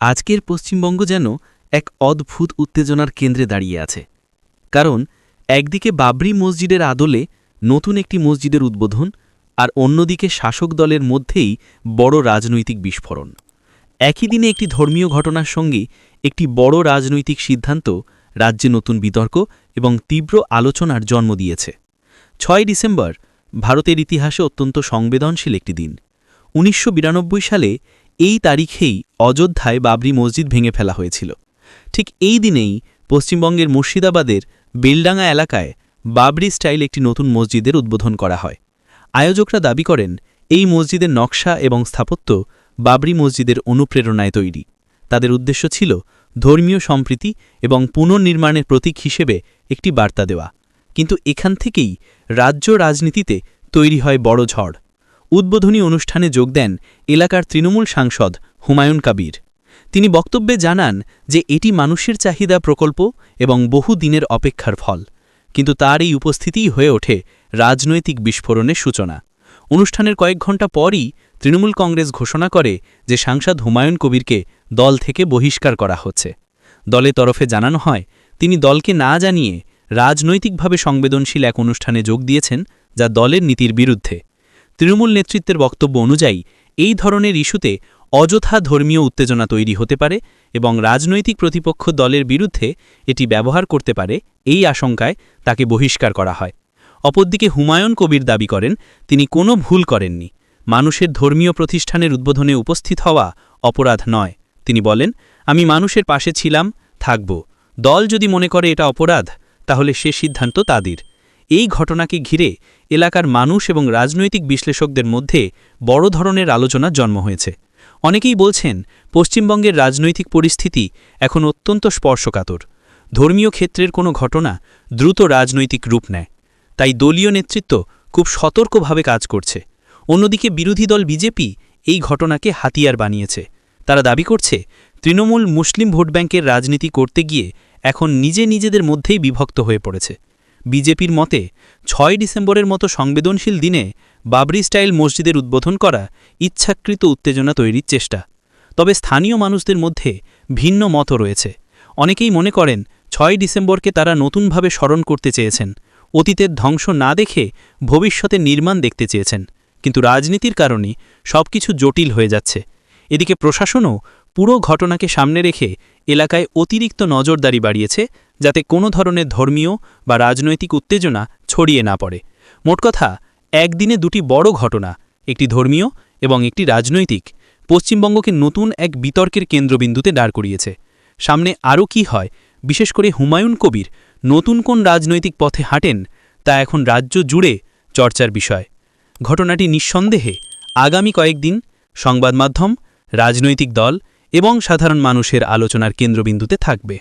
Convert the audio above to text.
আজকের পশ্চিমবঙ্গ যেন এক অদ্ভুত উত্তেজনার কেন্দ্রে দাঁড়িয়ে আছে। কারণ একদিকে বাবরি মসজিদের আদলে নতুন একটি মসজিদের উদ্বোধন, আর অন্যদিকে শাসক দলের মধ্যেই বড় রাজনৈতিক বিস্ফোরণ। একই দিনে একটি ধর্মীয় ঘটনার সঙ্গে একটি বড় রাজনৈতিক সিদ্ধান্ত রাজ্যে নতুন বিতর্ক এবং তীব্র আলোচনার জন্ম দিয়েছে। ৬ ডিসেম্বর ভারতের ইতিহাসে অত্যন্ত সংবেদনশীল একটি দিন। ১৯৯২ সালে এই তারিখেই অযোধ্যায় বাবরি মসজিদ ভেঙে ফেলা হয়েছিল। ঠিক এই দিনেই পশ্চিমবঙ্গের মুর্শিদাবাদের বেলডাঙ্গা এলাকায় বাবরি স্টাইল একটি নতুন মসজিদের উদ্বোধন করা হয়। আয়োজকরা দাবি করেন এই মসজিদের নকশা এবং স্থাপত্য বাবরি মসজিদের অনুপ্রেরণায় তৈরি। তাদের উদ্দেশ্য ছিল ধর্মীয় সম্প্রীতি এবং পুনর্নির্মাণের প্রতীক হিসেবে একটি বার্তা দেওয়া। কিন্তু এখান থেকেই রাজ্য রাজনীতিতে তৈরি হয় বড় ঝড়। উদ্বোধনী অনুষ্ঠানে যোগ দেন এলাকার তৃণমূল সাংসদ হুমায়ুন কবির। তিনি বক্তব্যে জানান যে এটি মানুষের চাহিদা প্রকল্প এবং বহু দিনের অপেক্ষার ফল। কিন্তু তার এই উপস্থিতিই হয়ে ওঠে রাজনৈতিক বিস্ফোরণের সূচনা। অনুষ্ঠানের কয়েক ঘণ্টা পরই তৃণমূল কংগ্রেস ঘোষণা করে যে সাংসদ হুমায়ুন কবিরকে দল থেকে বহিষ্কার করা হচ্ছে। দলের তরফে জানানো হয় তিনি দলকে না জানিয়ে রাজনৈতিকভাবে সংবেদনশীল এক অনুষ্ঠানে যোগ দিয়েছেন, যা দলের নীতির বিরুদ্ধে। তৃণমূল নেতৃত্বের বক্তব্য অনুযায়ী এই ধরনের ইস্যুতে অযথা ধর্মীয় উত্তেজনা তৈরি হতে পারে এবং রাজনৈতিক প্রতিপক্ষ দলের বিরুদ্ধে এটি ব্যবহার করতে পারে, এই আশঙ্কায় তাকে বহিষ্কার করা হয়। অপরদিকে হুমায়ুন কবির দাবি করেন তিনি কোনো ভুল করেননি। মানুষের ধর্মীয় প্রতিষ্ঠানের উদ্বোধনে উপস্থিত হওয়া অপরাধ নয়। তিনি বলেন, আমি মানুষের পাশে ছিলাম, থাকব। দল যদি মনে করে এটা অপরাধ, তাহলে সে সিদ্ধান্ত তাদের। এই ঘটনাকে ঘিরে এলাকার মানুষ এবং রাজনৈতিক বিশ্লেষকদের মধ্যে বড় ধরনের আলোচনার জন্ম হয়েছে। অনেকেই বলছেন পশ্চিমবঙ্গের রাজনৈতিক পরিস্থিতি এখন অত্যন্ত স্পর্শকাতর। ধর্মীয় ক্ষেত্রের কোনো ঘটনা দ্রুত রাজনৈতিক রূপ নেয়, তাই দলীয় নেতৃত্ব খুব সতর্কভাবে কাজ করছে। অন্যদিকে বিরোধী দল বিজেপি এই ঘটনাকে হাতিয়ার বানিয়েছে। তারা দাবি করছে তৃণমূল মুসলিম ভোট ব্যাংকের রাজনীতি করতে গিয়ে এখন নিজেদের মধ্যেই বিভক্ত হয়ে পড়েছে। বিজেপির মতে ৬ ডিসেম্বরের মতো সংবেদনশীল দিনে বাবরি স্টাইল মসজিদের উদ্বোধন করা ইচ্ছাকৃত উত্তেজনা তৈরির চেষ্টা। তবে স্থানীয় মানুষদের মধ্যে ভিন্ন মতও রয়েছে। অনেকেই মনে করেন ৬ ডিসেম্বরকে তারা নতুনভাবে স্মরণ করতে চেয়েছেন, অতীতের ধ্বংস না দেখে ভবিষ্যতে নির্মাণ দেখতে চেয়েছেন। কিন্তু রাজনীতির কারণে সবকিছু জটিল হয়ে যাচ্ছে। এদিকে প্রশাসনও পুরো ঘটনাকে সামনে রেখে এলাকায় অতিরিক্ত নজরদারি বাড়িয়েছে, যাতে কোনো ধরনের ধর্মীয় বা রাজনৈতিক উত্তেজনা ছড়িয়ে না পড়ে। মোট কথা, একদিনে দুটি বড় ঘটনা, একটি ধর্মীয় এবং একটি রাজনৈতিক, পশ্চিমবঙ্গকে নতুন এক বিতর্কের কেন্দ্রবিন্দুতে দাঁড় করিয়েছে। সামনে আরও কি হয়, বিশেষ করে হুমায়ুন কবির নতুন কোন রাজনৈতিক পথে হাঁটেন, তা এখন রাজ্য জুড়ে চর্চার বিষয়। ঘটনাটি নিঃসন্দেহে আগামী কয়েকদিন সংবাদ মাধ্যম, রাজনৈতিক দল এবং সাধারণ মানুষের আলোচনার কেন্দ্রবিন্দুতে থাকবে।